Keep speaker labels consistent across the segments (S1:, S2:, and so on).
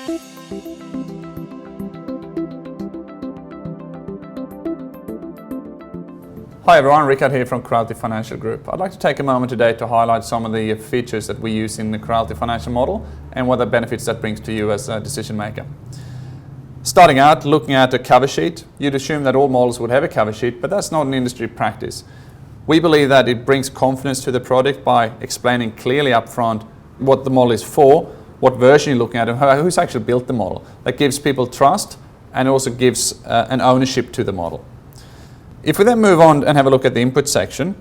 S1: Hi everyone, Rickard here from Corality Financial Group. I'd like to take a moment today to highlight some of the features that we use in the Corality Financial Model and what the benefits that brings to you as a decision maker. Starting out, looking at a cover sheet, you'd assume that all models would have a cover sheet, but that's not an industry practice. We believe that it brings confidence to the product by explaining clearly up front what the model is for, what version you're looking at, and who's actually built the model. That gives people trust and also gives an ownership to the model. If we then move on and have a look at the input section,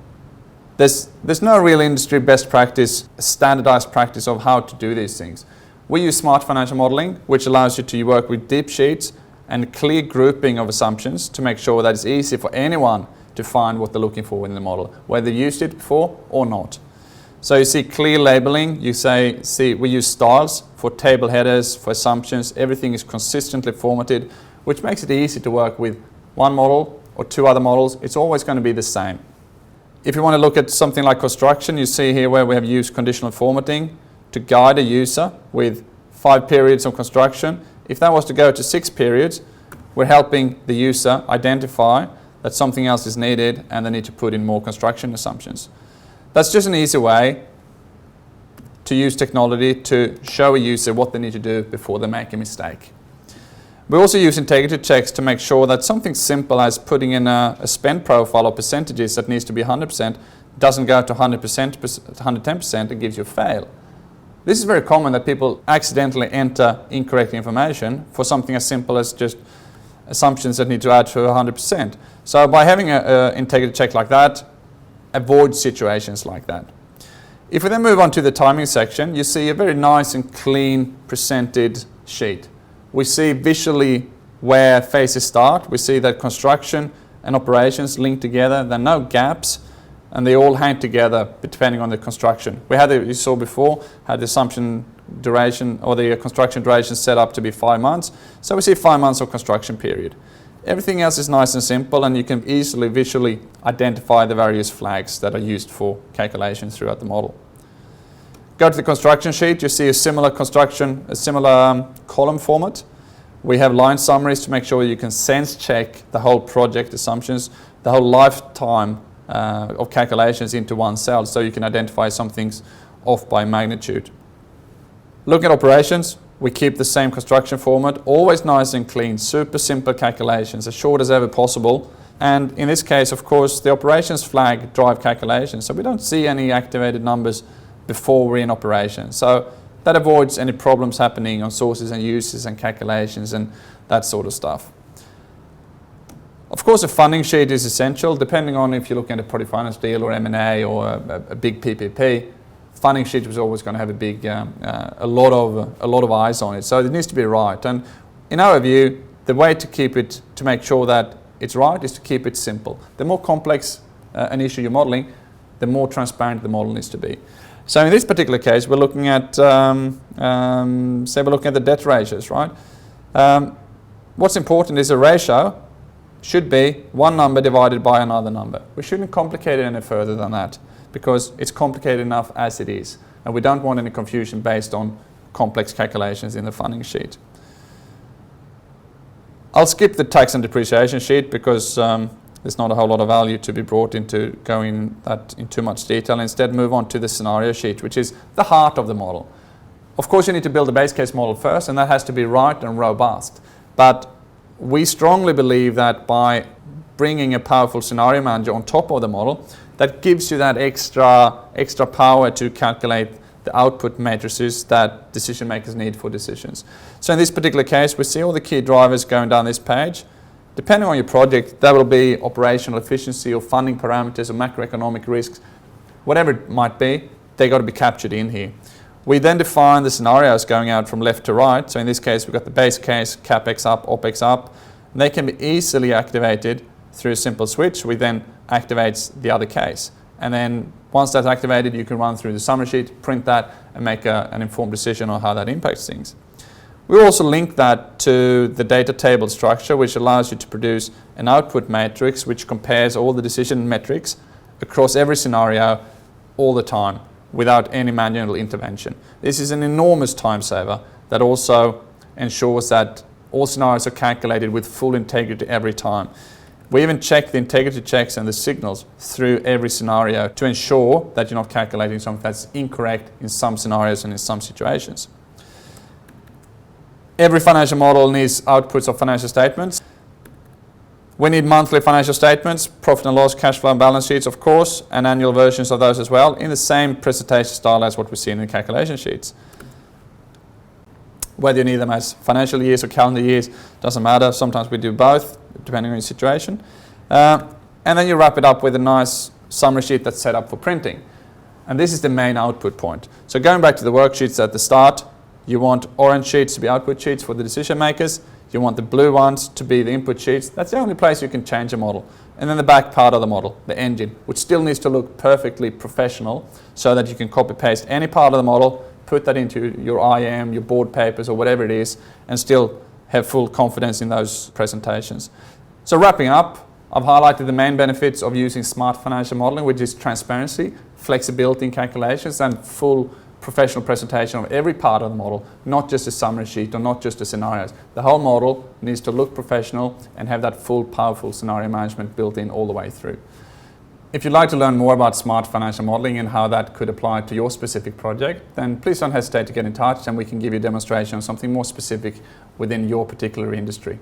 S1: there's no real industry best practice, standardized practice of how to do these things. We use smart financial modeling, which allows you to work with deep sheets and clear grouping of assumptions to make sure that it's easy for anyone to find what they're looking for in the model, whether they used it before or not. So you see clear labeling, we use styles for table headers, for assumptions, everything is consistently formatted, which makes it easy to work with one model or two other models. It's always going to be the same. If you want to look at something like construction, you see here where we have used conditional formatting to guide a user with 5 periods of construction. If that was to go to 6 periods, we're helping the user identify that something else is needed and they need to put in more construction assumptions. That's just an easy way to use technology to show a user what they need to do before they make a mistake. We also use integrity checks to make sure that something simple as putting in a spend profile or percentages that needs to be 100% doesn't go to 100%, 110% and gives you a fail. This is very common that people accidentally enter incorrect information for something as simple as just assumptions that need to add to 100%. So by having an integrity check like that, avoid situations like that. If we then move on to the timing section, you see a very nice and clean presented sheet. We see visually where phases start. We see that construction and operations link together. There are no gaps and they all hang together depending on the construction. We had, you saw before, had the assumption duration or the construction duration set up to be 5 months. So we see 5 months of construction period. Everything else is nice and simple and you can easily visually identify the various flags that are used for calculations throughout the model. Go to the construction sheet, you see a similar column format. We have line summaries to make sure you can sense check the whole project assumptions, the whole lifetime of calculations into one cell so you can identify something's off by magnitude. Looking at operations, we keep the same construction format, always nice and clean, super simple calculations, as short as ever possible. And in this case, of course, the operations flag drive calculations, so we don't see any activated numbers before we're in operation. So that avoids any problems happening on sources and uses and calculations and that sort of stuff. Of course, a funding sheet is essential, depending on if you're looking at a project finance deal or M&A or a big PPP. Funding sheet was always going to have a lot of eyes on it, so it needs to be right. And in our view, the way to make sure that it's right is to keep it simple. The more complex an issue you're modeling, the more transparent the model needs to be. So in this particular case, we're looking at, say we're looking at the debt ratios, right? What's important is a ratio should be one number divided by another number. We shouldn't complicate it any further than that because it's complicated enough as it is. And we don't want any confusion based on complex calculations in the funding sheet. I'll skip the tax and depreciation sheet because there's not a whole lot of value to be brought into going that in too much detail. Instead, move on to the scenario sheet, which is the heart of the model. Of course, you need to build a base case model first, and that has to be right and robust. But we strongly believe that by bringing a powerful scenario manager on top of the model, that gives you that extra power to calculate the output matrices that decision makers need for decisions. So in this particular case, we see all the key drivers going down this page. Depending on your project, that will be operational efficiency or funding parameters or macroeconomic risks, whatever it might be, they got to be captured in here. We then define the scenarios going out from left to right. So in this case, we've got the base case, CapEx up, OpEx up. They can be easily activated through a simple switch, which then activates the other case. And then once that's activated, you can run through the summary sheet, print that, and make an informed decision on how that impacts things. We also link that to the data table structure, which allows you to produce an output matrix which compares all the decision metrics across every scenario all the time without any manual intervention. This is an enormous time saver that also ensures that all scenarios are calculated with full integrity every time. We even check the integrity checks and the signals through every scenario to ensure that you're not calculating something that's incorrect in some scenarios and in some situations. Every financial model needs outputs of financial statements. We need monthly financial statements, profit and loss, cash flow and balance sheets, of course, and annual versions of those as well, in the same presentation style as what we see in the calculation sheets. Whether you need them as financial years or calendar years, doesn't matter. Sometimes we do both, depending on your situation. And then you wrap it up with a nice summary sheet that's set up for printing. And this is the main output point. So going back to the worksheets at the start, you want orange sheets to be output sheets for the decision makers. You want the blue ones to be the input sheets. That's the only place you can change a model. And then the back part of the model, the engine, which still needs to look perfectly professional so that you can copy paste any part of the model, put that into your IM, your board papers or whatever it is, and still have full confidence in those presentations. So wrapping up, I've highlighted the main benefits of using smart financial modeling, which is transparency, flexibility in calculations, and full professional presentation of every part of the model, not just a summary sheet or not just the scenarios. The whole model needs to look professional and have that full, powerful scenario management built in all the way through. If you'd like to learn more about smart financial modeling and how that could apply to your specific project, then please don't hesitate to get in touch and we can give you a demonstration of something more specific within your particular industry.